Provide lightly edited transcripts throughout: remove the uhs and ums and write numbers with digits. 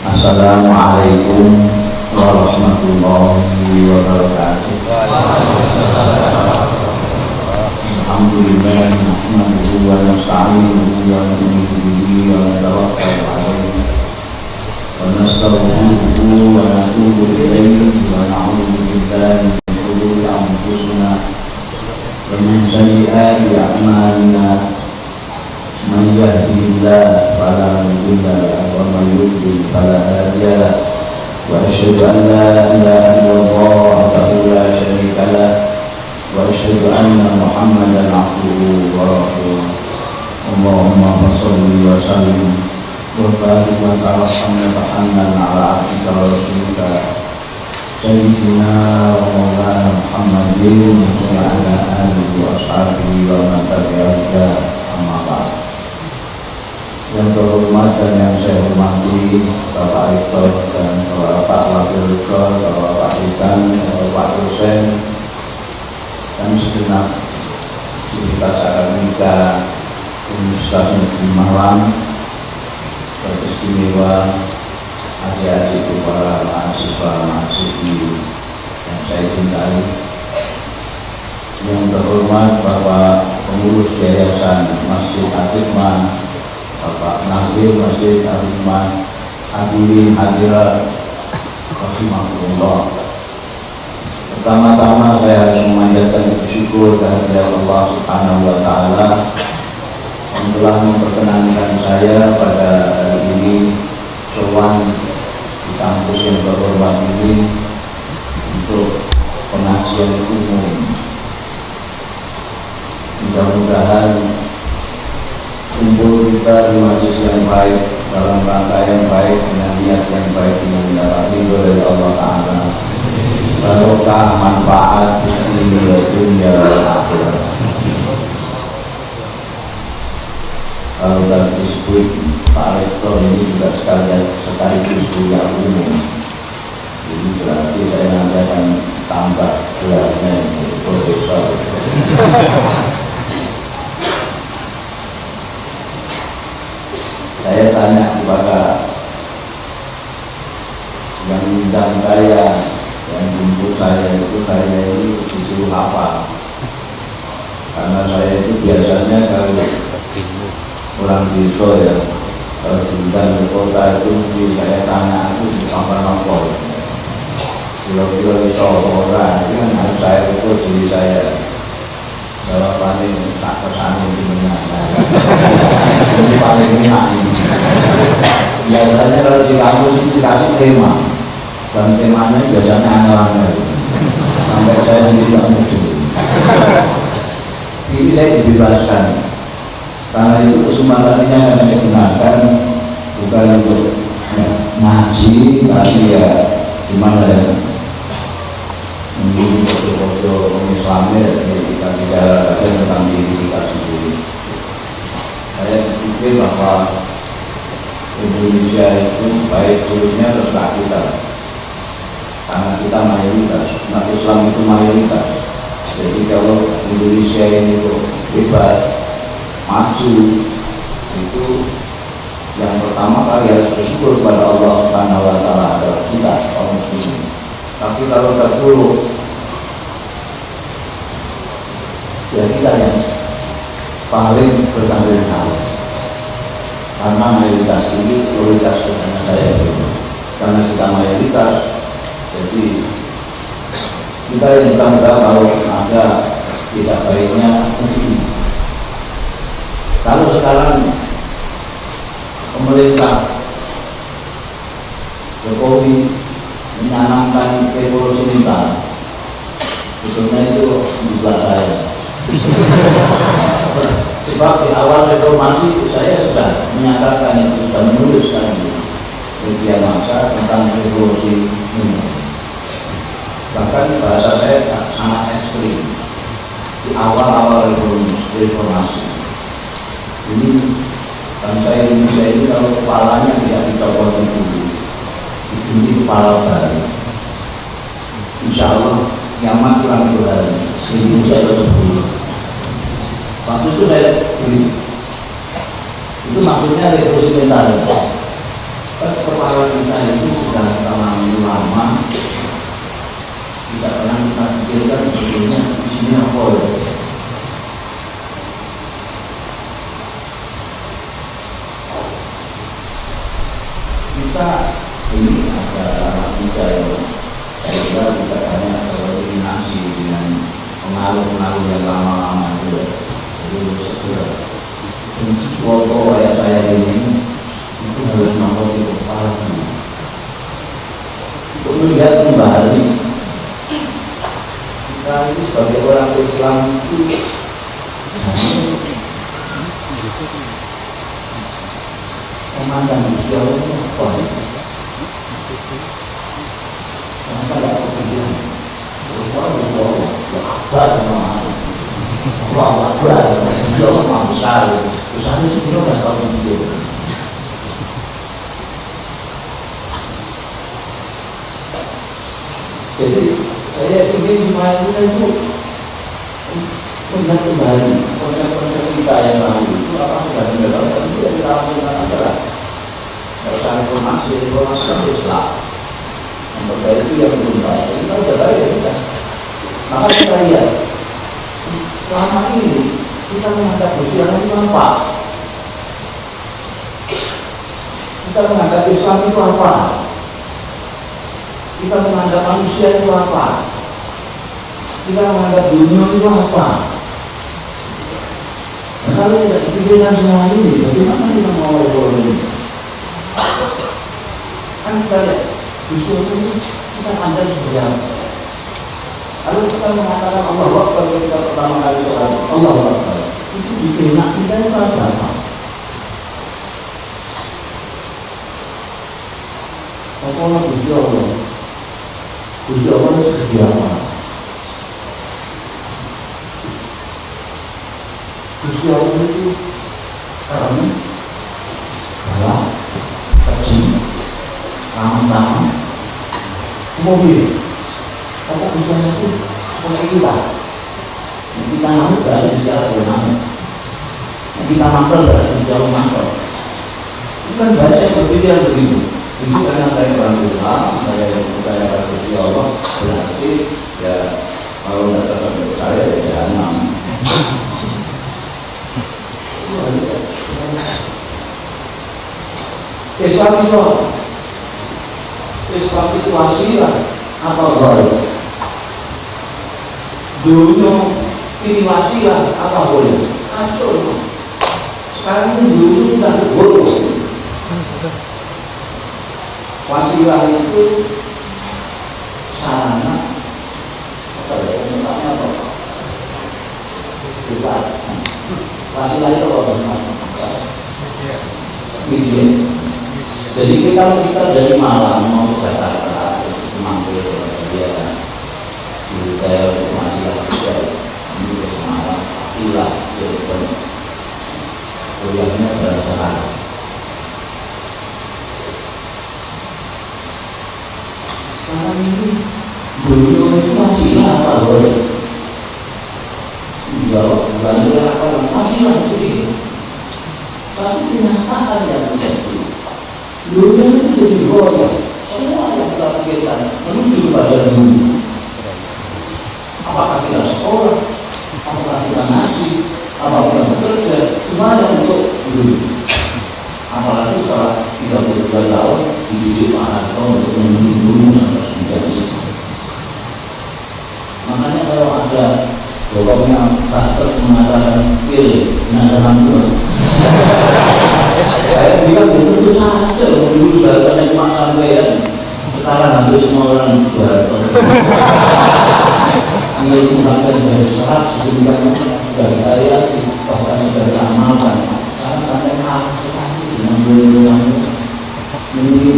Assalamualaikum warahmatullahi wabarakatuh. Alhamdulillah nahmaduhu wa nasta'inuhu wa nu'minu bihi wa natawakkalu 'alaihi wa nastaghfiruhu wa natubu ilayhi wa na'udzu billahi min shururi anfusina wa min sayyi'ati a'malina. Man yahdihillahu fala mudilla lahu wa man yudlil fala hadiya lahu wa asyhadu an la ilaha illallah wahdahu la syarika lahu wa asyhadu anna Muhammadan abduhu wa rasuluh. Allahumma shalli wa sallim wa barik wa tawakkal ala abdika wa rasulika sayyidina wa maulana Muhammadin wa ala alihi wa ashabihi wa man tabi'ahum amma ba'd. Yang terhormat dan yang saya hormati Bapak Rektor dan Bapak Wakil Rektor, Bapak Dekan, Bapak dosen dan segenap sivitas akademika Universitas Negeri Malang, beristimewa adik-adik para mahasiswa-mahasiswi yang saya cintai. Yang terhormat Bapak Pengurus Yayasan Masjid Al-Hikmah, Bapak Nazir Masjid Al-Hikmah, hadirin hadirat rahimahullah. Pertama-tama saya harus memanjatkan syukur kehadirat Allah Subhanahu wa taala yang telah memperkenankan saya pada hari ini sowan di kampus yang terhormat ini untuk pengajian umum. Mudah-mudahan kumpul kita di majelis yang baik, dalam rangka yang baik, dengan niat yang baik, dengan darah ridho dari Allah Ta'ala, barokah manfaat di dunia dan akhirat. Kalau dan disebut Pak Rektor ini juga sekaligus kuliah umum, ini berarti saya nanti akan tambah gelarnya profesor. Saya tanya kepada yang undang saya, yang jemput saya itu, saya ini disuruh hafal. Karena saya itu biasanya kalau orang desa ya, kalau diundang ke kota itu saya tanya itu apa-apa. Kira-kira bisa orang, itu kan harus saya ukur diri saya. Jawabannya tak kesana di mana. Ini paling enak ini. Biasanya kalau di kampus itu dikasih tema, dan temanya biasanya aneh-aneh. Sampai saya sendiri tidak muncul. Ini saya dibebaskan. Karena itu kesempatan ini akan saya gunakan bukan untuk ngaji, tapi ya gimana ya, menjadi foto-foto Islamnya, kita bicara tentang diri kita sendiri. Saya pikir bahwa Indonesia itu baik buruknya terserah kita, karena kita mayoritas, umat Islam itu mayoritas. Jadi kalau Indonesia ini hebat, maju, itu yang pertama kali harus bersyukur kepada Allah Subhanahu wa taala adalah kita kaum muslimin. Tapi kalau terpuruk, ya kita yang paling bertanggung jawab. Karena mayoritas ini prioritas kepada saya itu. Karena kita mayoritas, jadi kita yang bertanggung jawab kalau ada tidak baiknya begini. Kalau sekarang pemerintah Jokowi menyanangkan revolusi mental, sebetulnya itu juga saya. Sebab di awal reformasi saya sudah menyatakan, sudah menuliskan di media massa tentang revolusi mental. Bahkan bahasa saya sangat ekstrim di awal-awal reformasi. Ini bangsa Indonesia ini kalau kepalanya tidak dicopot dulu, ini kepala baru. Insya Allah kiamat kurang berani. Indonesia tetap dulu. Waktu itu saya itu maksudnya revolusi mental. Kan kepala kita kita ini ada anak muda yang saya kira tidak banyak terkoordinasi dengan pengaruh-pengaruh yang lama-lama itu. Jadi segera pokok kayak saya ini itu harus mampu di kepala untuk melihat kembali kita ini sebagai orang Islam itu memandang usia itu apa? Masa tidak kemudian Rasulullah ya akbar sama Allah akbar dia orang besar besarnya sebenarnya nggak tahu dia. Jadi saya ingin supaya kita itu melihat kembali konsep-konsep kita yang lalu itu apa sudah benar dan sudah dilakukan adalah dasar informasi Islam. Yang berbeda itu yang belum baik. Kita sudah baik ya kita. Maka kita lihat selama ini kita menghadap usia itu apa? Kita menghadap Islam itu apa? Kita menghadap manusia itu apa? Kita menghadap dunia itu apa? Nah, kalau tidak dipikirkan semua ini, bagaimana kita mau ini? Kan kita lihat, justru itu kita pandai seperti apa? Lalu kita mengatakan Allah Akbar ketika pertama kali sholat, Allah Akbar. Itu di benak kita itu ada apa? Apa Gusti Allah? Gusti Allah itu seperti apa? Gusti Allah itu kami galak, kecil, tangan-tangan, mobil. Kata Gusti Allah itu seperti itulah. Kita ngamuk berada di jalan ngamuk. Kita mangkel berada di jalan mangkel. Itu kan banyak yang berpikiran begitu. Itu karena saya berangkulah, saya percaya Gusti Allah berarti ya kalau tidak terhadap saya ya jahanam. Islam itu wasilah apa boleh? Dunia ini wasilah apa boleh? Kacau. Sekarang ini dunia tidak boleh. Wasilah itu sarana apa ya? Sebenarnya apa? Kita wasilah itu apa? Media. Jadi kita dari Malang mau ke Jakarta, mampir ke Surabaya, di Hotel Madinah juga, ini ke Semarang, Ilah, Cirebon, kuliahnya jalan-jalan. Sekarang ini dunia itu masih apa boleh? Jawab, bukan apa masih jadi. Tapi kenyataan yang terjadi dunia itu jadi goyah. Semua yang kita pikirkan menuju kepada dunia. Apakah kita sekolah, apakah kita ngaji, apakah kita bekerja, semuanya untuk dunia. Apalagi setelah 32 tahun dididik anak untuk menuju dunia menjadi Islam. Makanya kalau ada pokoknya tak mengatakan pilih dalam dua. Saya bilang itu saja. Dulu sudah banyak mak sampean. Sekarang hampir semua orang jual. Ini mengatakan dari serat sebelumnya dari kaya bahkan sudah diamalkan. Sekarang sampai hal sekali mengambil ini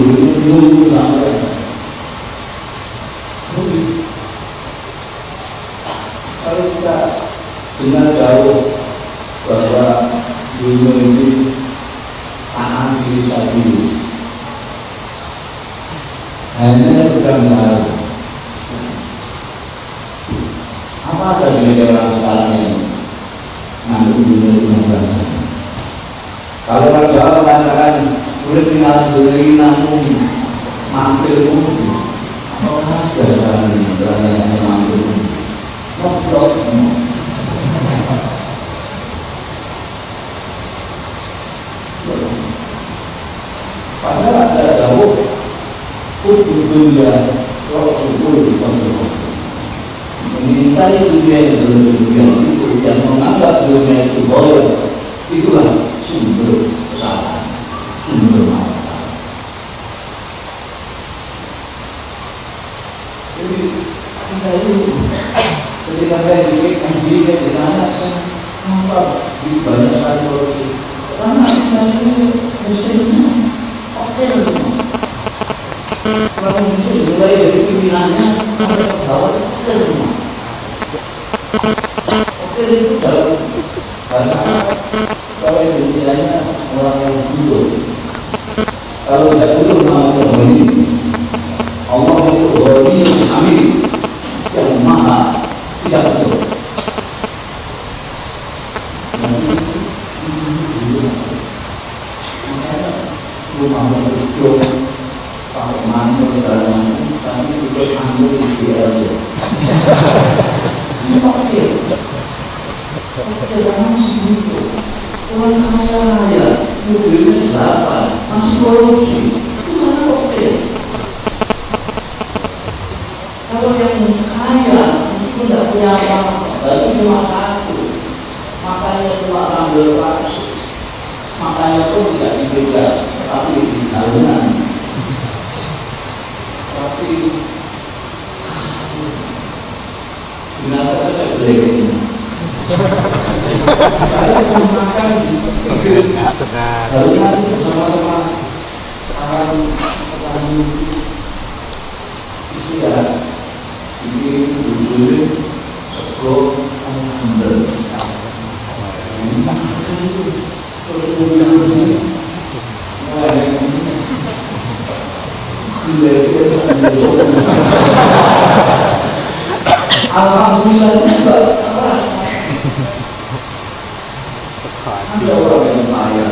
dulu sampai. Kalau kita dengar jauh bahwa dunia ini tahan diri sendiri, hanya bukan salah. Apa ada orang sekarang yang ngambil dunia ini banyak? Kalau orang Jawa mengatakan kulit tinggal beli namun mampir mungkin, apa ada orang yang mampir mungkin? Padahal ada sanggup dunia kalau syukur di konsul mengintai dunia itu yang menganggap dunia itu boleh, itulah sumber kesalahan, sumber masalah. Jadi kita itu ketika saya dikekang diri saya ditanya, saya nampak di banyak sekali korupsi karena kita ini mesinnya oke semua. Kalau mesin mulai dari pimpinannya sampai ke bawah oke semua. Oke itu dalam bahasa kalau istilahnya orang yang dulu. Kalau tidak dulu namanya Ghani. Allah itu Ghani Hamid yang maha tidak betul. Rumah itu pakai mantul dalam tapi itu ambil di aja. Oke, dalam segitu orang kaya raya, mobilnya 8, masih korupsi, itu kan oke. Kalau yang kaya, meskipun tidak punya apa-apa, berarti cuma satu, makanya cuma ambil pasir, makanya pun tidak dipegang, tapi di dalunan. Tapi binatang saja boleh ini. Saya mau makan dalunan itu bersama-sama petani istirahat. Ini dulu sebelum ambil. Alhamdulillah juga keras. Ada orang yang kaya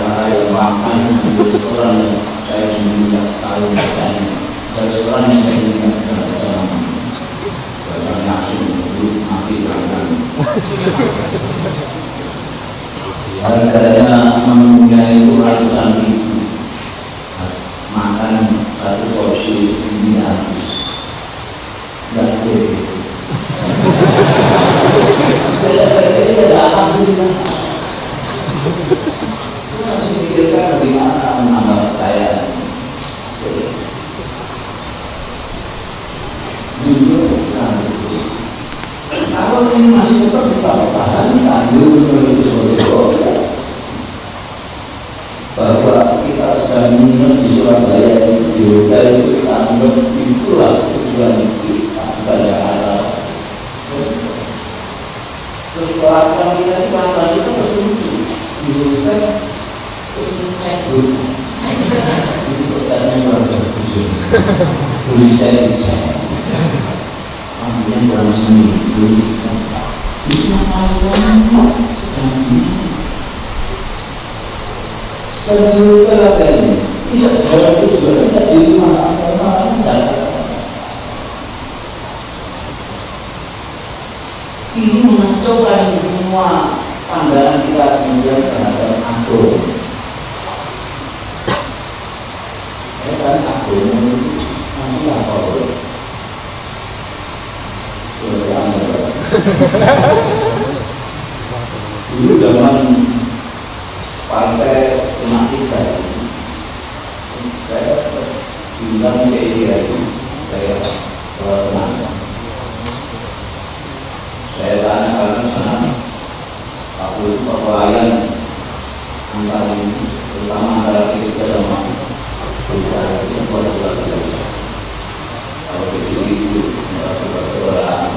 makan di restoran yang saya tidak tahu misalnya restoran yang saya tidak tahu dalam nasi terus mati berangkat. Harganya menunya itu ratusan ribu, makan satu porsi ini habis, nggak boleh. Jadi alhamdulillah. Kita masih pikirkan bagaimana menambah kekayaan. Kalau ini masih tetap dipertahankan dulu itu sebagai bahwa kita sedang menginap di Surabaya itu di hotel itu kita anggap itulah tujuan kita bukan Jakarta. Terus peraturan kita itu kan tadi itu berfungsi di hotel terus cek dulu. Ini hotelnya merasa khusus. Boleh cek. Kemudian dalam seminggu bisa malam sedang kelakanya tidak dalam tujuan tidak di rumah orang Jakarta. Ini mengacaukan semua pandangan kita kemudian terhadap agung. Kan agung nanti apa boleh? Dulu zaman partai tematika saya diundang ke itu saya senang. Saya tanya karena sana waktu itu perkelahian antara terutama antara kita sama bicara itu luar biasa. Kalau begitu orang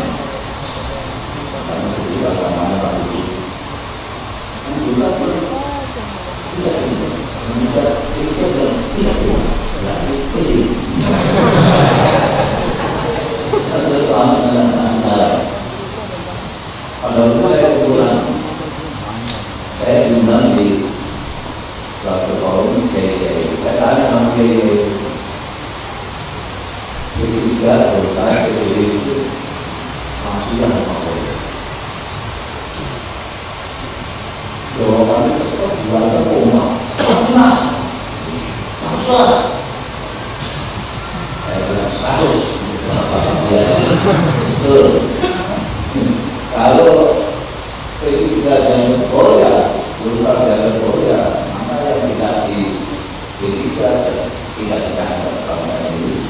karena ketika kamarnya Pak Ibu juga tidak itu tidak pilih satu sama antara pada waktu saya kebetulan saya diundang di suatu forum saya tanya sama ketiga berkait itu masih yang apa? Jawabannya tetap jual rumah. Masalah. Saya bilang Betul. Kalau P3 yang Korea, Golkar yang Korea, maka yang tidak di P3 tidak dianggap pada ini.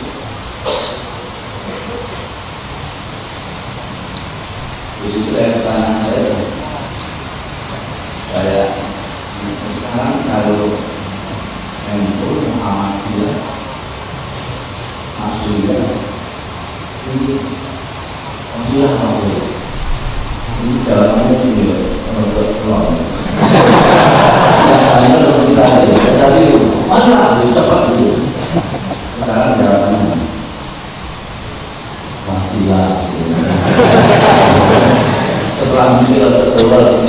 Di situ saya bertanya saya sekarang kalau NU Muhammadiyah aslinya ini masih apa ya? Ini jalannya ini untuk pulang. Yang seperti tadi, mana cepat dulu. Sekarang jalannya masih lagi. Setelah mungkin terkeluar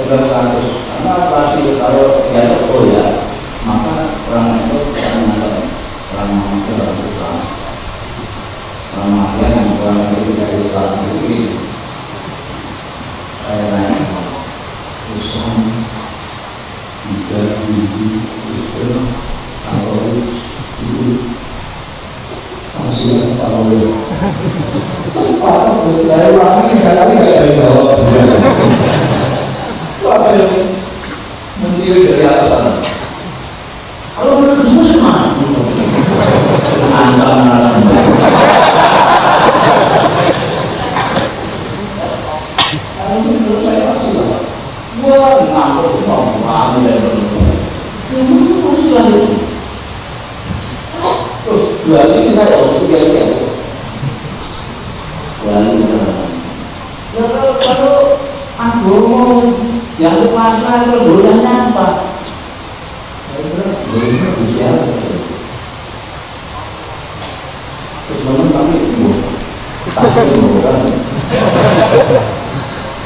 harus karena pasti kalau dia teko ya, maka orang itu akan orang mati orang Islam. Orang mati yang orang itu tidak Islam itu kayak Islam tidak Islam kalau itu masih kalau dari orang ini sekali tidak jawab. Apa yang mencuri dari atas sana? Kalau menurut Muslim mana? Anda menarasinya. Kalau menurut saya masih lah. Gua nganggur mau kami dan berlaku. Gimana masih lah itu? Terus dua ini saya untuk dia. Dua ini kalau agama yang pasal itu bolehnya apa? Bolehnya usia. Terus kami tapi bukan.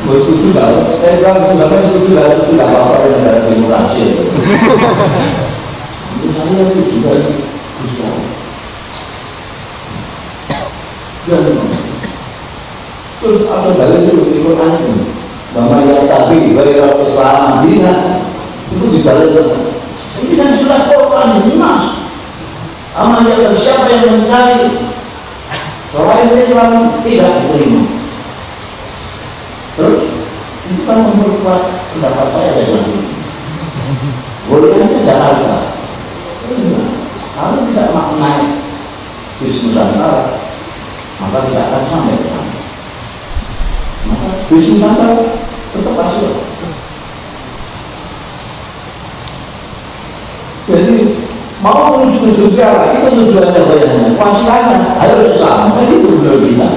Betul juga. Bilang itu tidak apa-apa dengan demokrasi. Misalnya itu juga usia. Terus ada dalil itu di Quran ini. Bahwa yang tadi bayar Islam Madinah itu dijalankan. Ini kan sudah Quran ini mas. Amal yang siapa yang mencari orang ini memang tidak diterima. Terus itu kan memperkuat pendapat saya dari bolehnya Jakarta. Kalau tidak maknai bis Nusantara, maka tidak akan sampai ke sana. Maka bis Nusantara tetap asal. Jadi mau menuju ke surga itu tujuannya banyak. Pastikan harus sama. Itu belum kita.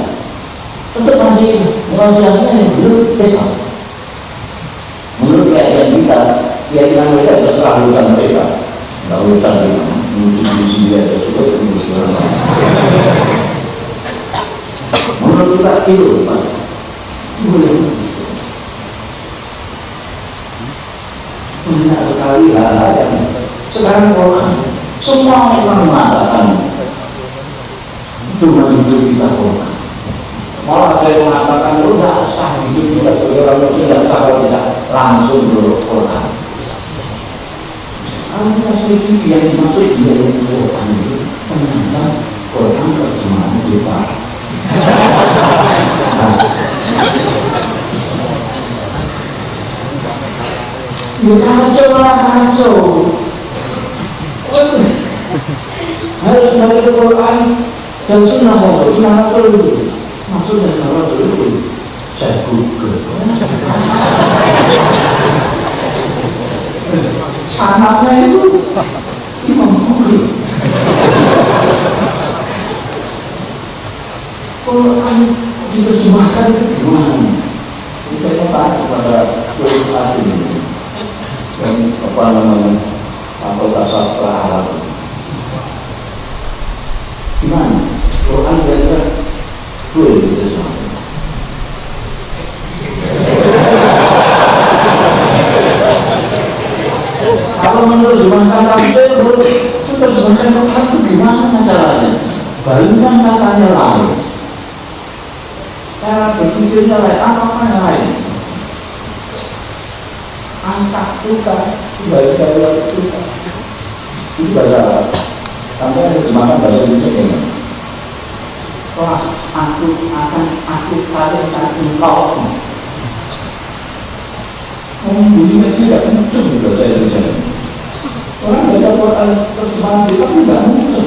Tetap masih rahasianya belum kita. Menurut keyakinan kita, keyakinan mereka itu terserah urusan mereka. Tidak urusan kita. Menuju misi dia tersebut urusan. Menurut kita itu, Pak. Boleh. Banyak sekali hal-hal yang sekarang orang semua orang mengatakan Tuhan itu kita Quran. Malah ada yang mengatakan itu tidak sah hidup kita orang yang tidak sah kalau tidak langsung menurut Quran. Anda sedikit yang dimaksud dia yang Quran itu ternyata Quran terjemahan kita. Ya kacau lah kacau. Harus dari Quran dan Sunnah Rasul itu. Maksudnya Rasul itu saya Google. Sanatnya itu Imam Bukhari. Quran diterjemahkan itu gimana? Ini saya tanya kepada Quran ini. Dan apa namanya? Fakultas Sastra Arab. Gimana? Quran kira-kira boleh diterjemahkan. Kalau menerjemahkan tafsir boleh, menerjemahkan Quran itu gimana caranya? Bayangkan katanya lain, cara berpikirnya lain, apa-apa lain. Angkat kita, bahasa Arab kita, itu bahasa Arab. Sampai terjemahkan bahasa Indonesia gimana? Wah, aku kalian engkau. Bunyinya tidak muncul baca Indonesia. Orang baca Quran terjemahan kita pun tidak muncul.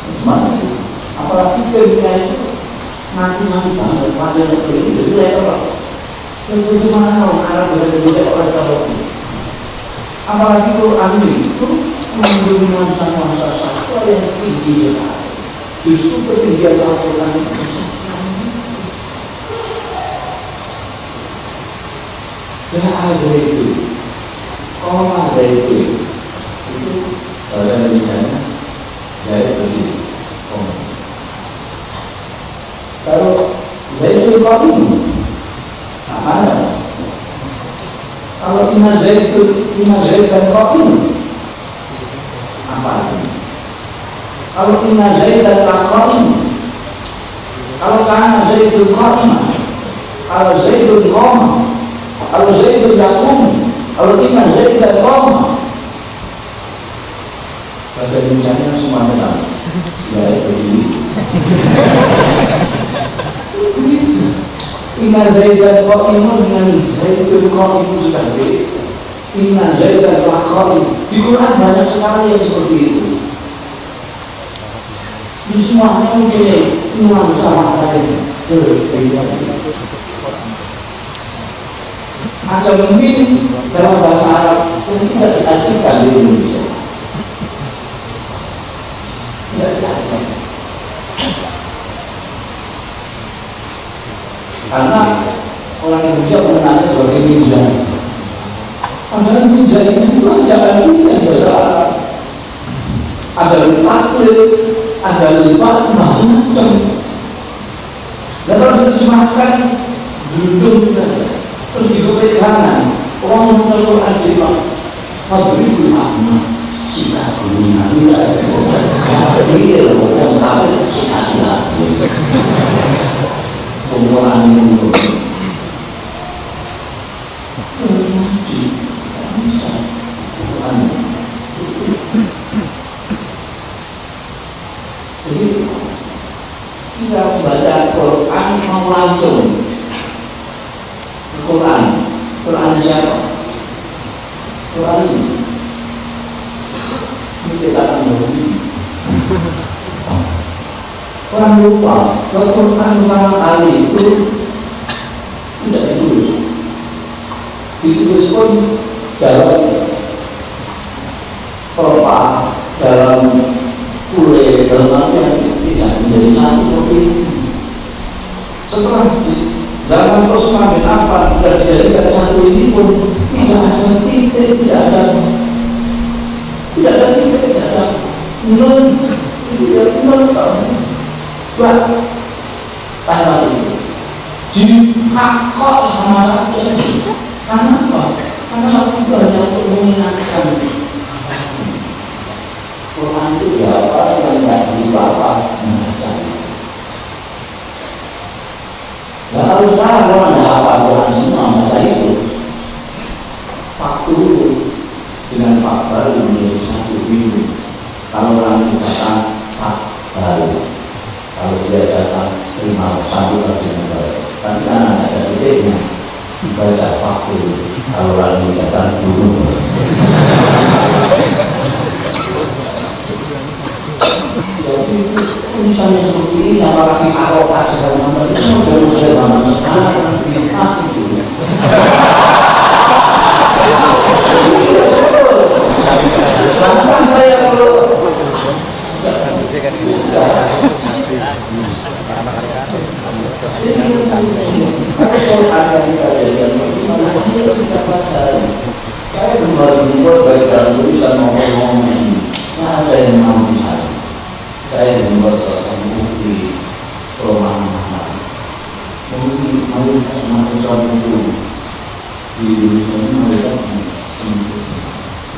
Gimana itu? Apalagi kita itu mati banget, mati lebih itu saya tahu. Yang bagaimana orang Arab bisa dibaca oleh tahu? Apalagi Quran itu mendominasi masa yang tinggi sekali. Justru ketinggian Al-Quran itu itu bahasa Indonesia jahit begini. Kalau Zaidul Qadim apa? Kalau Inna Zaidan Qadim apa itu? Kalau Inna Zaidan Qadim, kalau kana Zaidul Qadim, kalau Zaidul Qam, kalau Zaidul Yaqum, kalau Inna Zaidan Qam, bahasa Indonesia semuanya sama. Ya begini. Inna Zaidan Qa'imun dengan Zaidul Qadim itu sudah beda. Inna Zaidan Qadim. Di Quran banyak sekali yang seperti itu. Di semuanya mempunyai nuansa maknanya berbeda. Ada mungkin dalam bahasa Arab yang tidak diartikan di Indonesia. Tidak diartikan. Karena orang Indonesia mengenalnya sebagai mizan. Padahal mizan itu ajaran kita bahasa Arab. Ada taklid, ada lipat, macam-macam. Dan kalau diterjemahkan belum terus dikubur kanan. Orang mengenal Quran kita Fadribul Ahmad Sika Kulina Tidak Pikir Orang Tarik Sika Pembuatan itu mengaji bisa Quran. Jadi kita baca Quran mau langsung Quran siapa? Quran ini kita akan berbunyi. Orang lupa bahwa Quran pertama kali itu tidak ditulis pun dalam pelepah, dalam kulit, dalam yang tidak menjadi satu seperti itu. Setelah zaman Utsman bin Affan sudah dijadikan satu ini pun tidak ada titik, tidak ada nol, tidak buat tanggal itu jika kok sama karena apa? Karena aku banyak untuk mengingatkan Quran itu apa yang tidak dibawa membaca. Nah kalau sekarang orang ada apa Quran semua baca itu waktu dengan Pak baru menjadi satu minggu. Kalau orang itu datang Pak baru, kalau dia datang terima satu lagi yang baru. Tapi karena ada titiknya dibaca waktu. Kalau orang itu datang dulu. Jadi misalnya seperti ini, apalagi arokat segala macam itu sudah zaman sekarang biar itu. Bahkan saya kalau saya membuat baik dalam tulisan maupun ini, ada yang mampu saya membuat suatu bukti perumahan mungkin mayoritas mahasiswa itu di Indonesia ini mayoritas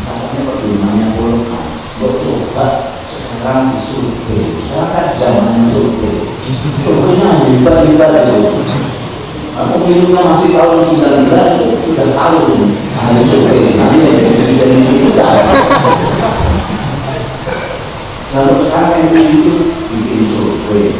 katanya perbedaannya Quran coba sekarang disurvei sekarang zaman survei surveinya hebat itu aku minumnya masih tahun 19 sudah tahu hasil survei nanti presiden itu tidak lalu sekarang yang itu bikin survei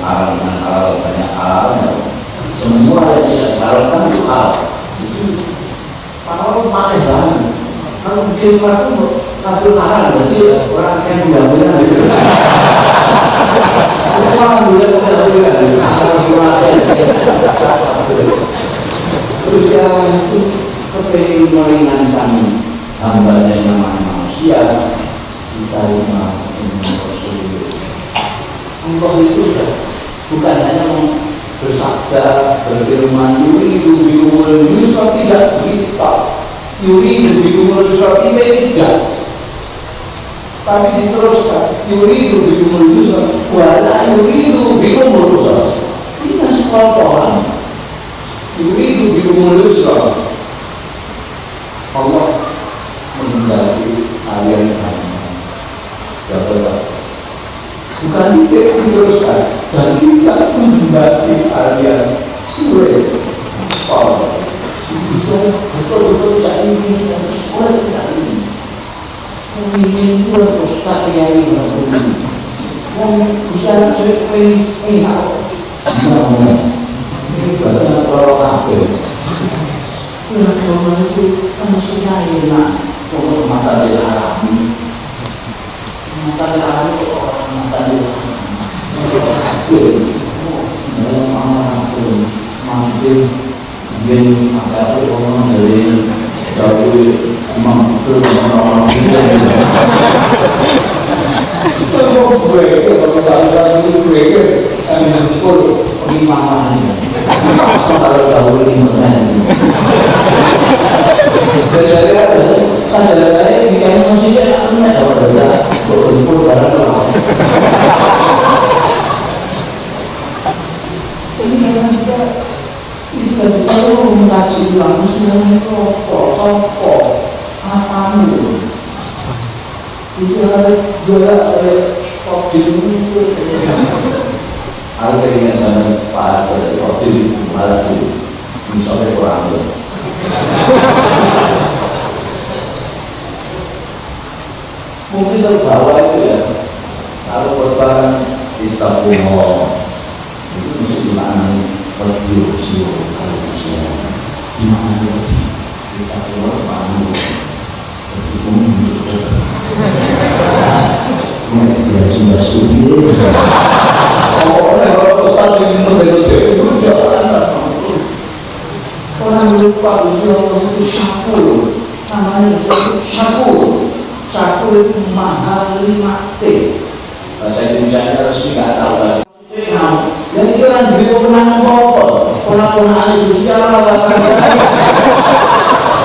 halal dengan halal banyak halalnya. Semua yang dihalalkan itu halal. Itu halal pakai banget. Kalau bikin itu satu halal, jadi orang yang tidak punya. Orang tidak punya. Terus orang itu kepengen meringankan hambanya yang namanya manusia. Kita lima Allah itu bukan hanya bersabda, berfirman yuridu bikumul yusra, tidak kita yuridu bikumul yusra, tidak, tapi diteruskan yuridu bikumul yusra wala yuridu bikumul yusra. Ini masih kotoran. Yuridu bikumul yusra, Allah menghendaki kalian bukan tidak diteruskan dan tidak menghendaki kalian sulit. Betul-betul bisa ini dan sulit tidak ini. Ingin terus kalian ini bisa sulit enak. Ini banyak kalau kafir. Agama itu maksudnya enak. Untuk mata alami, mata alami itu orang mata alami. Mampir, bin mata orang dari imam itu orang kita. Kalau gue itu kalau gue itu pun imamannya. Kalau jauh ini saya bikin musiknya aneh kalau ada berkumpul bareng orang. Ini karena kita perlu mengkaji ulang semuanya rokok, apa itu? Itu ada jual kopi itu. Ada yang sana pada kopi malah itu misalnya kurang. Mungkin terbawa itu ya, kalau berbahan kita umum itu mesti dimaknai perdiusio kalisio, dimaknai kita keluar mana jadi umum juga. Ini dia sudah sudah. Pokoknya kalau Ustaz ini menjadi itu jangan. Orang lupa itu syukur, namanya itu syukur. Satu itu mahal 5T. Bahasa Indonesia resmi nggak tahu bahasa. Yang itu kan beli pemenang apa? Pemenang itu siapa bahasa?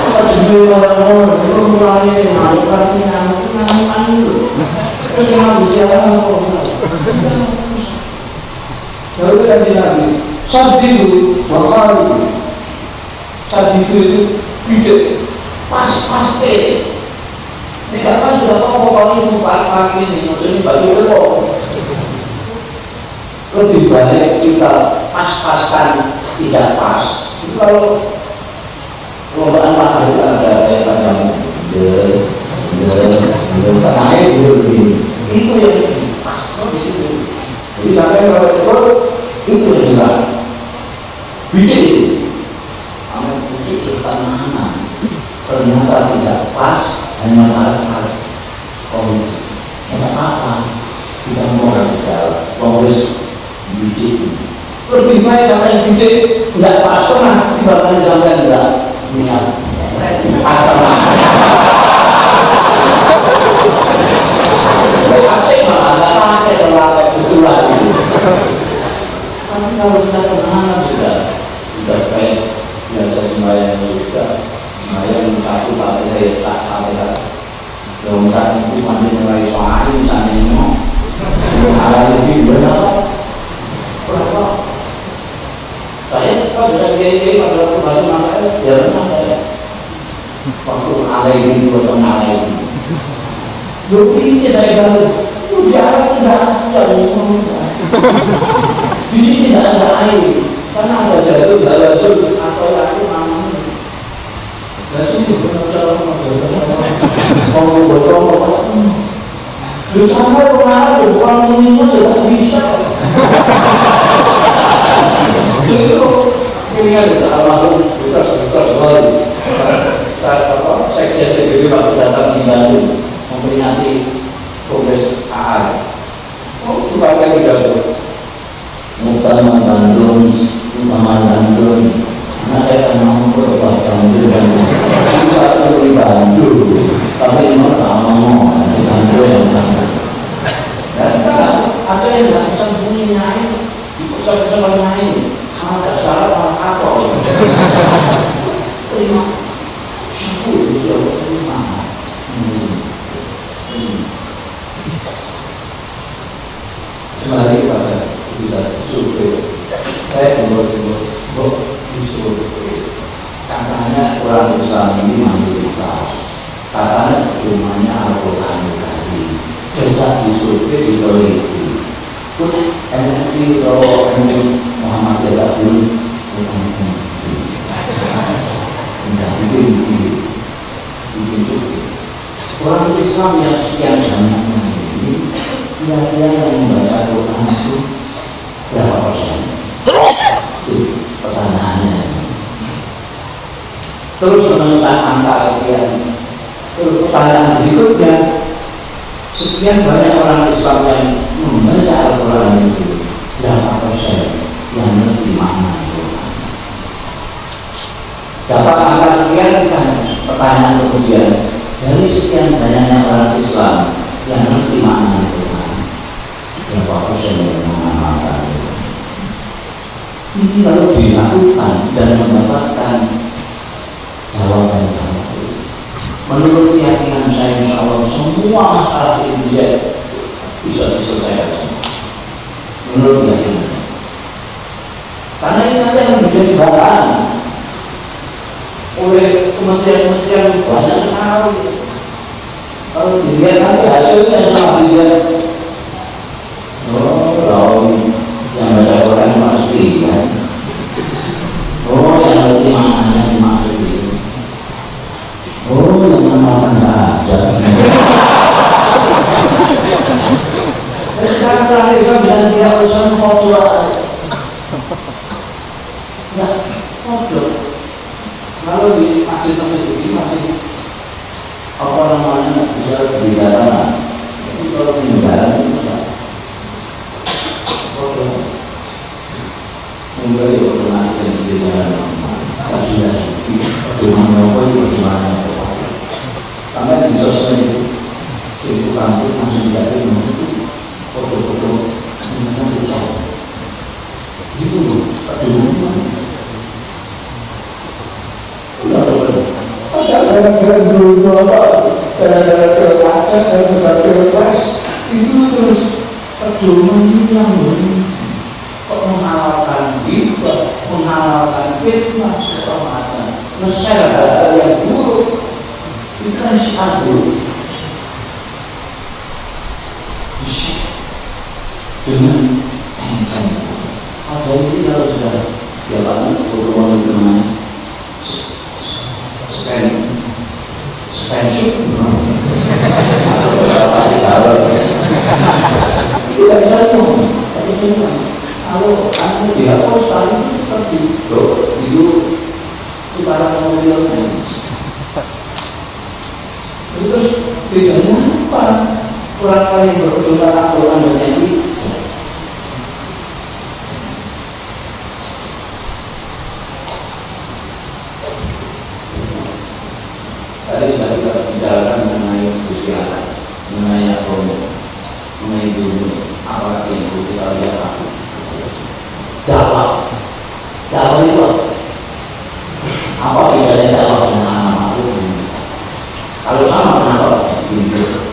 Kita beli orang itu mulai malu kasihnya pemenang itu. Terus yang siapa apa? Lalu yang bilang saat itu mahal. Saat itu tidak pas T. Ini kan sudah tahu kalau ini bukan ini, ini bagi lepo. Lebih baik kita pas-paskan tidak pas. Itu kalau perlombaan mahal itu ada kayak panjang, naik itu yang pas di situ. Jadi sampai kalau itu juga bikin, amal musik bertanaman ternyata tidak pas. Hanya malas-malas komisi, tidak apa-apa, kita mau bisa kongres bidik. Lebih baik sampai bidik tidak pas pernah dibandingkan sampai tidak minat. Asal pakai malah tidak pakai terlalu betulan itu. Tapi kalau kita kenal sudah baik, biasa sembahyang juga. Yang satu pakai saya tak pakai yang satu itu masih mulai soal misalnya mau hal lebih benar berapa saya pada gaya pada bahasa mana ya benar saya waktu alai ini buat alai ini jadi ini saya bilang jarang tidak di sini tidak ada air karena ada jatuh dalajul atau lagi namanya. Nasi itu kalau botol, lu sampai pengaruh, kalau minum juga bisa. ingat itu almarhum Bukas Wali. Sekjen PBB waktu datang di Bandung memperingati Kongres AA. Oh, juga kan pidato. Utama Bandung, karena saya akan mau berubah Bandung dan kita di Bandung, tapi mau tak mau di Bandung yang Bandung. Dan ada yang nggak bisa bunyi nyanyi, bisa nyanyi, ada salah apa? Terima, syukur dia harus terima. Kembali pada kita survei, saya menurut disurvei, katanya orang Islam ini mayoritas, katanya rumahnya Al-Quran tadi, coba disurvei diteliti, pun MUI atau Muhammadiyah dulu, bikin survei. Orang Islam yang sekian banyaknya ini, kira-kira yang membaca Quran itu berapa persen? Pertanyaannya. Terus menemukan angka sekian. Terus pertanyaan berikutnya, sekian banyak orang Islam yang membaca Al-Quran itu berapa persen yang mengerti makna Al-Quran? Dapat angka sekian, kita pertanyaan kemudian, dari sekian banyaknya orang Islam yang mengerti makna Al-Quran, berapa persen yang mengamalkan? Ini lalu dilakukan dan mendapatkan jawaban itu. Menurut keyakinan saya, insya Allah semua masalah di dunia bisa diselesaikan. Menurut keyakinan. Karena ini nanti akan menjadi bahan oleh kementerian-kementerian banyak sekali. Kalau dilihat nanti hasilnya sama dilihat. Yang baca Quran pasti ya. Oh, yang ngerti maknanya dimaksud itu. Oh, yang mengenalkan aja. Dan sekarang orang Islam bilang tidak usah kotor. Ya, kotor. Kalau di masjid-masjid ini masih apa namanya bisa berbicara. Tapi kalau meninggal itu bisa. Mulai berkenaan di dalam kajian bagaimana bagaimana sampai di sosial itu kampus masih jadi menurut foto-foto dengan bisa itu bagaimana gara-gara dulu apa gara-gara terpaksa itu terus pedoman hilang menghalalkan riba, menghalalkan fitnah segala macam, nge-share hal yang buruk, itu kan syiar buruk. Dengan enteng. Ada ini kalau sudah jalan hubungan dengan spensuk, atau berapa kalau itu kan bisa kalau kamu dihapus kali pergi dulu utara kemudian terus bedanya apa? Kurang kali berdoa Al-Quran dan yang ini tadi kita bicarakan mengenai usia, mengenai agama, mengenai dunia, apa yang perlu kita lihat. Dakwah itu apa bedanya dakwah dengan amal ma'ruf? Kalau sama kenapa begitu?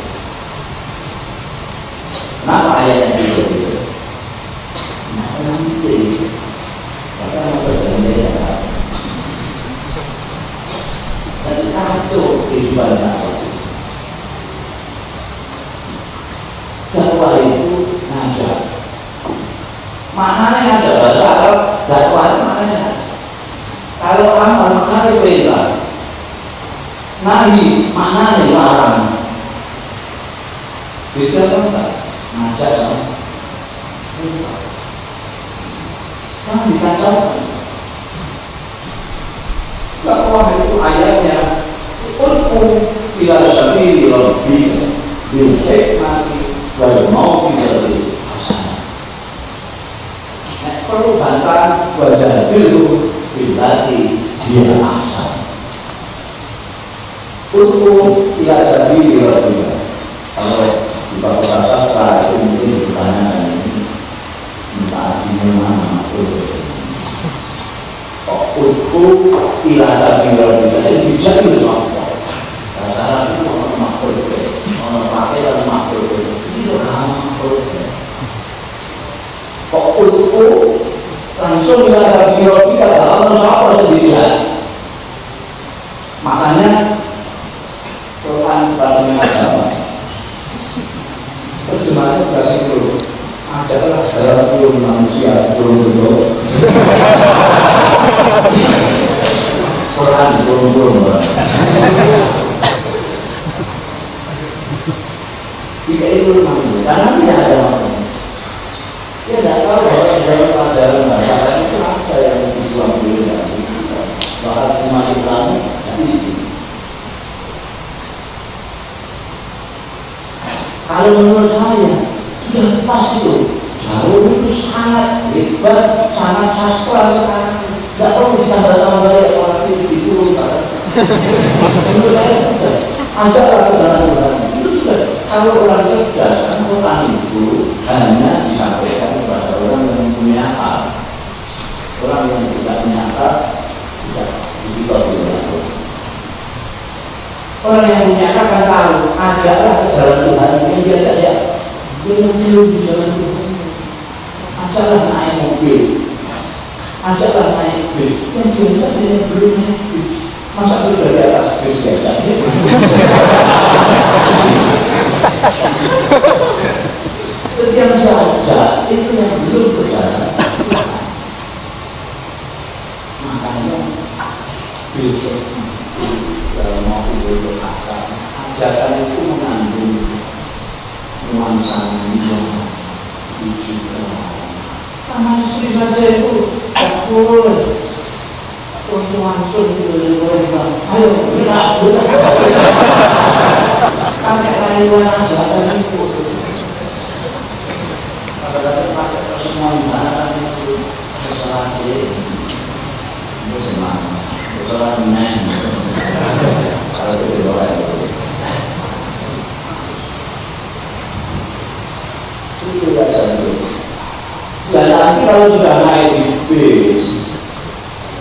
Kenapa ayatnya gitu? Kenapa nanti? Karena berjaya dan kacau kehidupan dakwah. Dakwah itu ngajak. Maknanya ada bahasa Arab, dakwah itu maknanya. Kalau amal maknanya perintah, nahi maknanya larang. Beda kan enggak? Ngajak sama perintah. Sekarang dikacaukan. Allah itu ayatnya Qul ila sabili rabbika bil hikmati wal mau'izati hasanah. Nek perlu bantahan wajadilhu billati hiya ahsan. Qul ila sabili rabbika. Kalau di bahasa sastra itu mungkin ditanyakan ini minta artinya mana Qul ila sabili rabbika sing bijak itu apa? Cara itu orang makhluk, orang pakai dan makhluk itu kan makhluk. Kok Qul langsung ila sabili rabbika kalau siapa sendirian. Makanya Quran paling agama terjemahannya berarti itu ajarlah dalam belum manusia belum bentuk Quran belum tidak itu manusia karena tidak ada makhluk. Dia tidak tahu bahwa dalam ajaran bahasa itu apa yang dijual beli bahkan cuma Islam tapi kalau menurut saya sudah pas itu. Harun itu sangat hebat, sangat sastra sekarang. Tidak perlu ditambah-tambah ya orang itu diturunkan. Menurut saya sudah. Ajaklah ke jalan Tuhan. Itu sudah. Kalau orang cerdas, Quran itu hanya disampaikan kepada orang yang mempunyai akal. Orang yang tidak punya akal tidak diberitahu. Orang yang punya akal kan tahu, ajaklah ke jalan Tuhan yang diajak ya. Belum di jalan Tuhan. Ajaklah naik mobil, ajaklah naik bis. Yang diajak yang belum naik bis. Masa sudah di atas bis diajak? Yang diajak itu yang belum berjalan. Makanya besok dalam waktu berdoakan ajaran itu mengandung nuansa yang juga sama istri saja itu betul terus langsung itu ayo kita pakai rayuan ajaran itu kadang-kadang pakai semua ibarat itu kesalahan itu semangat kesalahan menang kalau itu dibawa itu tidak cantik. Dan nanti kalau sudah naik di bis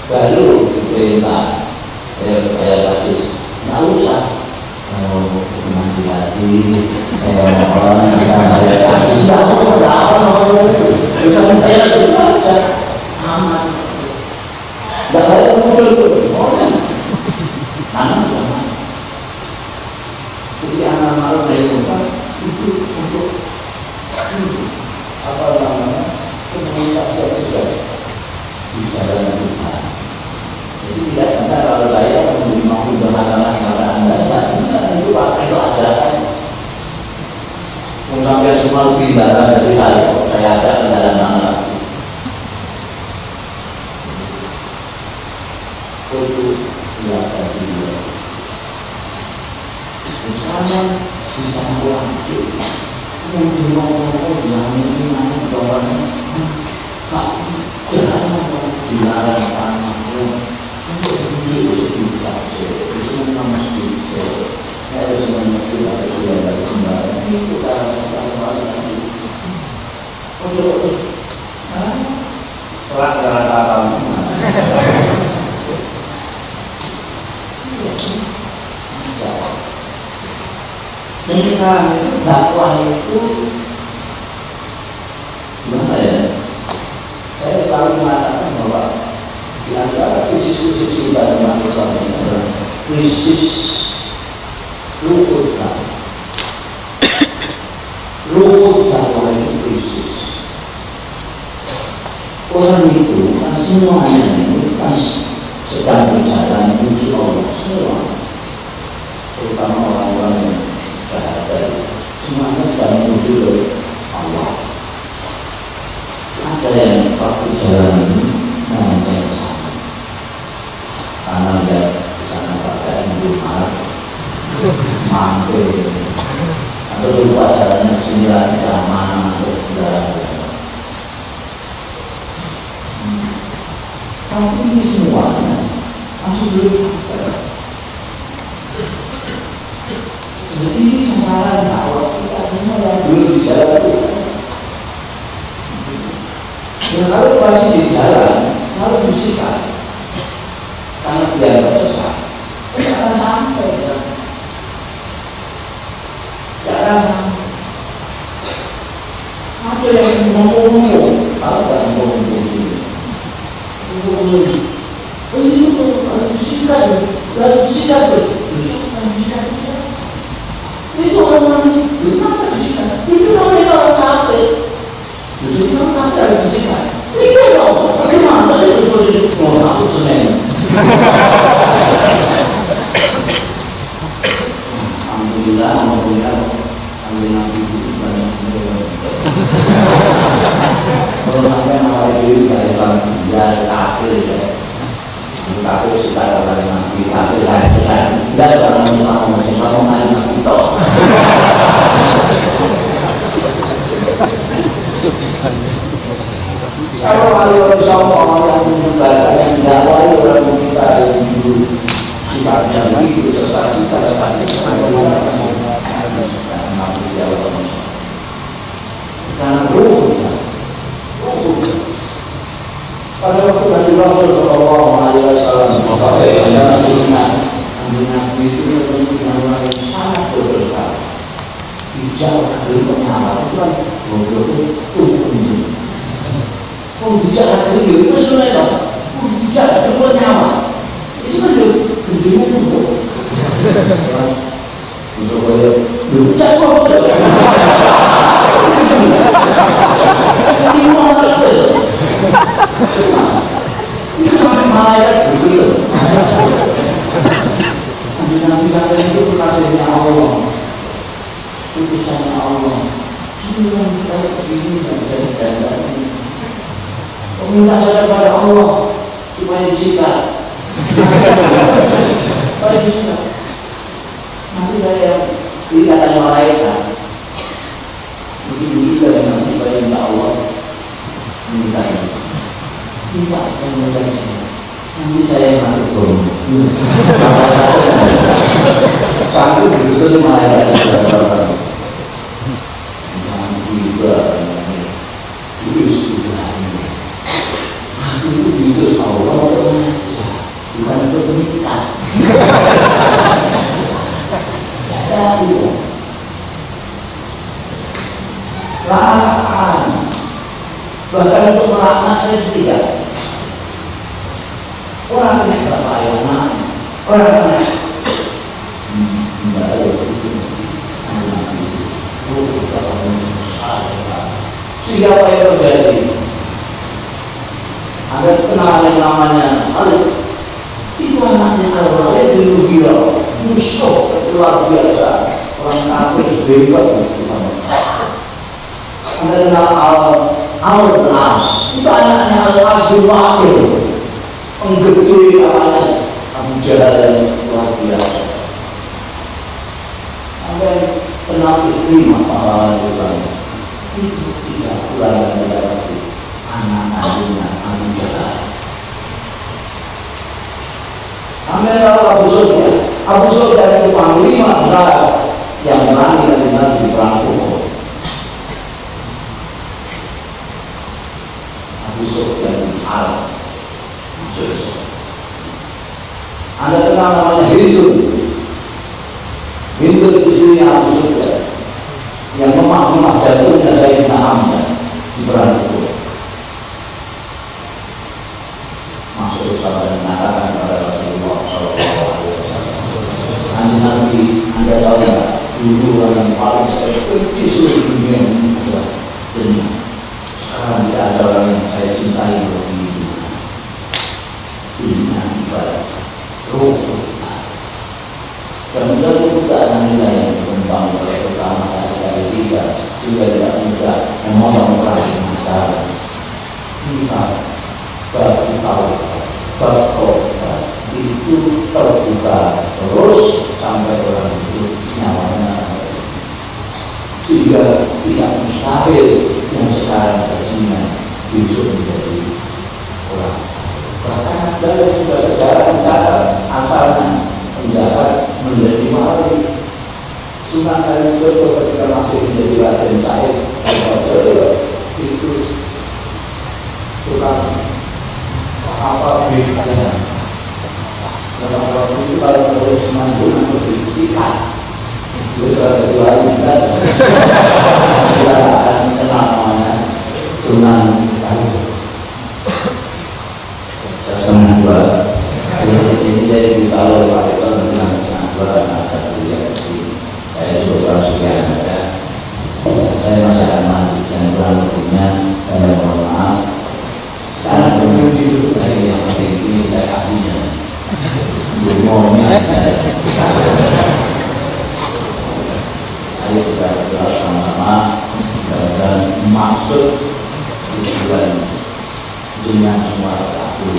baru diperintah kayak hadis nggak usah kalau nanti hati saya mohon kayak hadis nggak mau bisa saya itu aja aman nggak ada muncul aman aman jadi amal-amal dari Tuhan itu untuk apa namanya komunitas yang sudah di jalan Tuhan. Jadi tidak benar kalau saya mau bermasalah sama anda, tidak benar itu pakai itu ajaran. Mau sampai semua lebih darah dari saya ajak ke dalam mana lagi. Itu tidak tadi dia. Bersama bisa langsung. Mungkin ngomong yang ini nanti orang tak jangan dilarang tanahmu untuk hidup saja. Itu nama kita. Harus mengerti apa yang ada kembali. Itu cara lagi. Untuk perang dalam kapal. Mereka dakwah itu gimana ya? Saya selalu mengatakan bahwa di antara krisis-krisis kita di masa ini adalah krisis luhur dakwah. Luhur dakwah itu krisis. Orang itu kan semuanya itu kan sedang berjalan menuju Allah semua, terutama orang-orang yang berada semuanya sedang menuju ke Allah. Ada yang waktu jalan ini mengancam sana karena lihat Tapi ini semuanya masih belum ada. Jadi ini sekarang dakwah kita semua yang belum dijalani. Dan kalau masih di jalan, harus disikat. Karena dianggap sesat, jangan sampai ya. Jangan sampai. Ada yang ngomong-ngomong, ada yang ngomong-ngomong. Oh ini harus disikat, harus disikat. Itu orang ini, kenapa disikat? Itu namanya orang kafir. Jadi orang kafir harus disikat. Itu dong, bagaimana sih terus mau takut Senin? Alhamdulillah, alhamdulillah Nabi itu banyak. Kalau sampai nawar diri dari orang dia kafir ya. Kafir suka orang Nabi, kafir lain suka. Enggak orang Islam Nabi itu. Kalau orang Islam orang yang menyebar yang dakwah orang kita itu sifatnya begitu serta cita-cita karena ruh pada waktu Nabi Sallallahu Alaihi Wasallam yang maksudnya Nabi itu menunjukkan orang yang sangat berdosa dijauh dari pengamal itu kan bicara dari diri itu sebenarnya bicara dari nyawa itu kan gendengnya itu untuk saya bicara kok ini mau apa ini sampai malaikat begitu Nabi kata itu kasihnya Allah putusannya Allah ini yang kita segini dan meminta saja pada Allah supaya disikat. Supaya disikat. Nanti saya dikatakan malaikat. Begitu juga yang nanti supaya minta Allah minta ini. Minta yang minta ini. Nanti saya masuk dulu. Sampai begitu malaikat juga. Nanti juga tulis itu diutus Allah bukan untuk mengikat. Jadi laknat bahkan untuk melaknat saya tidak. Orang kena kelayanan, orang kena tidak ada itu. Sehingga apa yang terjadi? Ada kenal yang namanya Khalid. Itu anaknya Al-Walid bin Mughirah, musuh luar biasa, orang kafir hebat. Ada kenal Amr bin As. Itu anaknya Al-As bin Waqil, penggede namanya Abu Jahal yang luar biasa. Ada kenal Ikrimah pahlawan Islam. Itu tidak pulang dari anak-anaknya Abu Jahal. Ambil Abu Sufyan. Abu Sufyan itu panglima besar yang berani dengan di perang Uhud. Abu Sufyan bin Harb. Anda kenal namanya Hindun. Hindun di sini Abu Sufyan yang memah jatuhnya Sayyidina Hamzah di perang Uhud. Masuk sahabat mengatakan kepada Rasulullah SAW, Nabi, Anda tahu tak, dulu orang yang paling saya benci seluruh dunia ini adalah dunia. Sekarang tidak ada orang yang saya cintai lebih dunia. Dunia ibadah, roh. Kemudian juga kita yang berkembang pertama saya dari tiga juga tidak mudah memotong perang masalah. Kita bagi tahu bahwa itu terbuka terus sampai orang itu nyawanya, sehingga tidak mustahil yang sekarang berjinak besok menjadi orang. Bahkan yang sudah sejarah mencatat asalnya penjahat menjadi maling. Sunan Kalijogo ketika masih menjadi Raden Said itu tukang apa bedanya? Kalau itu kalau boleh Sunan harus dibuktikan. Terus ada dua kan? Kita akan kenal namanya Sunan Kalijogo. Sunan dua. Ini saya diberitahu oleh Pak Rektor tentang Sunan dua ada kuliah di saya juga sekian ada. Saya masih akan melanjutkan kurang lebihnya dan mohon maaf karena belum dulu dari yang penting ini saya ahlinya ngomongnya saya sudah berdoa sama-sama dan maksud tujuan dengan semua aku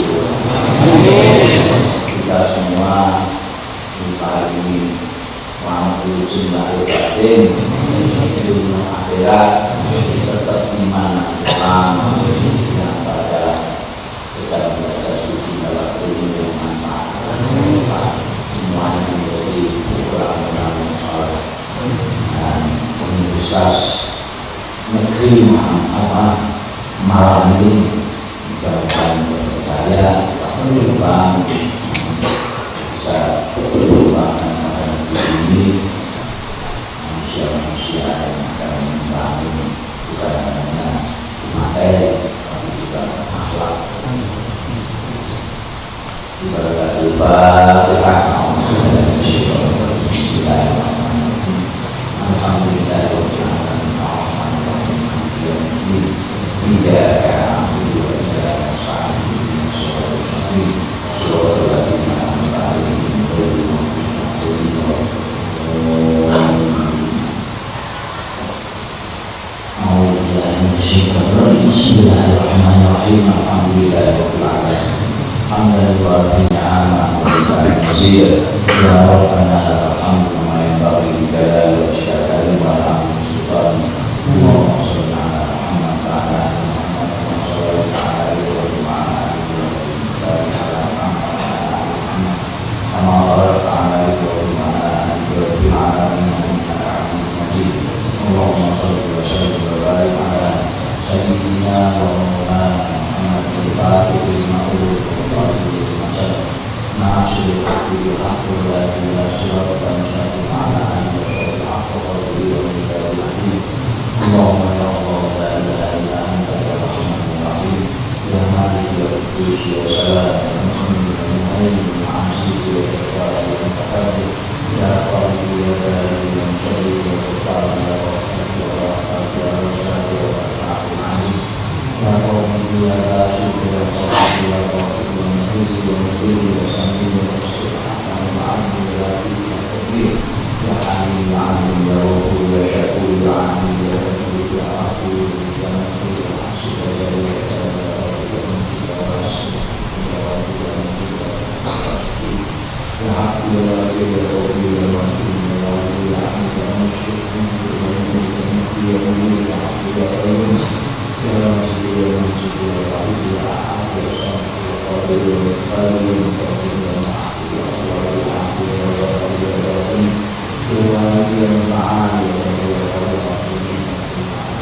kita semua di pagi ini mampu jumlah batin dunia akhirat tetap iman Islam yang pada kita belajar suci dalam ilmu yang manfaat semuanya menjadi orang-orang yang soleh dan Universitas Negeri Malang ini mudah-mudahan percaya berkembang bisa berkembang ini manusia-manusia yang akan membangun bukan hanya materi tapi juga akhlak. Bismillahirrahmanirrahim. Bismillahirrahmanirrahim. Alhamdulillahirabbil alamin. Hamdan wa ni'aman wa mazid. Ya Rabbana lakal hamdu ma yanbaghi li jalali wajhika wa li sultani. Allahumma shalli ala Muhammad wa ala ali Muhammad wa salli ala alihi wa alihi wa barik ala Muhammad wa ala ali Muhammad kama barakta ala Ibrahim wa ala ali Ibrahim fil alamin innaka Hamidum Majid. Allahumma shalli wa sallim wa barik ala sayyidina wa maulana Muhammad al-Fatih al-Ma'ruf al-Fatih al-Masad Nasir al-Haqq wa siratan mustaqim ala alihi wa sahbihi wa sallam. Allahumma ya Allah la ilaha illa anta ya Rahmanur Rahim ya Malik ya Qudus ya Salam ya Muhammad ya Mu'ayyin ya Aziz ya Jabbar ya Mutakabbir ya Qadir ya Bari ya Musalli ya Sultan ya Rasul ya Rahman ya Rasul ya Rahman ya Qawmi ya Rashid ya Qawmi ya Qawmi ya Muhiz ya Muhid ya Sami ya Rasul ya Ma'amu ya Rabi ya Qadir ya Alim ya Alim ya Ruhu ya Syakur ya Alim ya Rabi ya Aku ya Nabi ya Asyid ya Rabi ya Rabi ya Nabi ya Rasul ya Rabi ya Nabi ya Rasul ya Aku ya Rabi ya Rabi ya Rasul ya Rabi ya Amin ya Musyid ya Nabi ya Nabi ya Nabi ya Aku ya Rabi ya Rasul ya Rasul ya Rabi ya Aku ya Rasul ya Qadir ya Qadir ya Qadir ya Ma'afu ya Allah ya Aku ya Rabi ya Rabi ya Rabi ya Ma'afu ya Rabi ya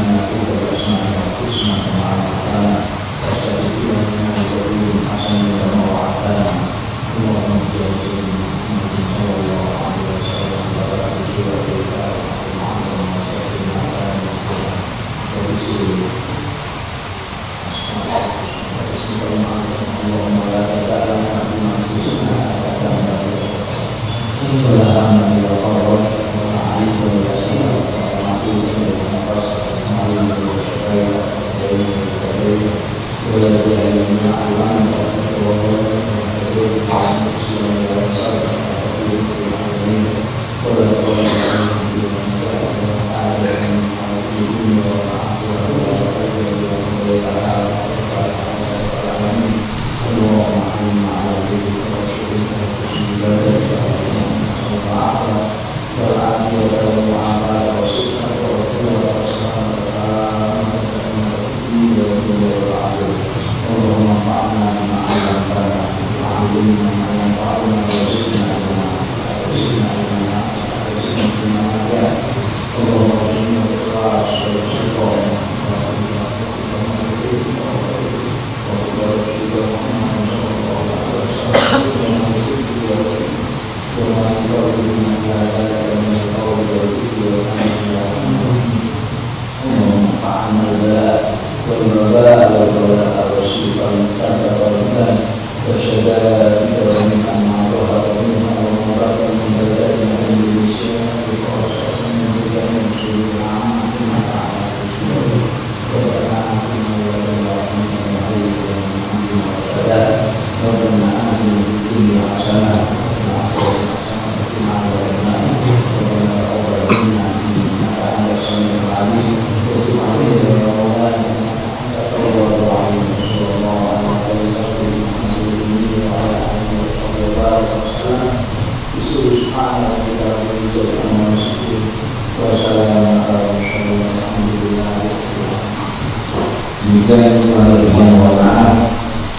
Rabi Allahumma اللهم انفعنا بما علمتنا وعلمنا ما ينفعنا وزدنا علما اللهم ارزقنا الاخلاص والاستقامه والوباء والبلاء والسوء والمكان والمكان والشدائد والمكان مع ظهر منها ومرات من بلادنا اندونيسيا بخاصة من بلاد المسلمين عامة ما تعالى الاسلام ربنا آتنا ورحمة وعليك والحمد والسلام ربنا آتنا في الدنيا حسنة وفي الآخرة حسنة وقنا عذاب النار ربنا تقبل منا إنك أنت السميع العليم وتب علينا يا مولانا Demikian Allah Subhanahu wa ta'ala.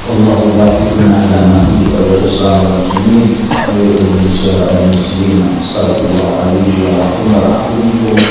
Allahu wafiqna ala ma fihi wa Islam wal muslimin wa Indonesia wal muslimin. Assalamualaikum warahmatullahi wabarakatuh.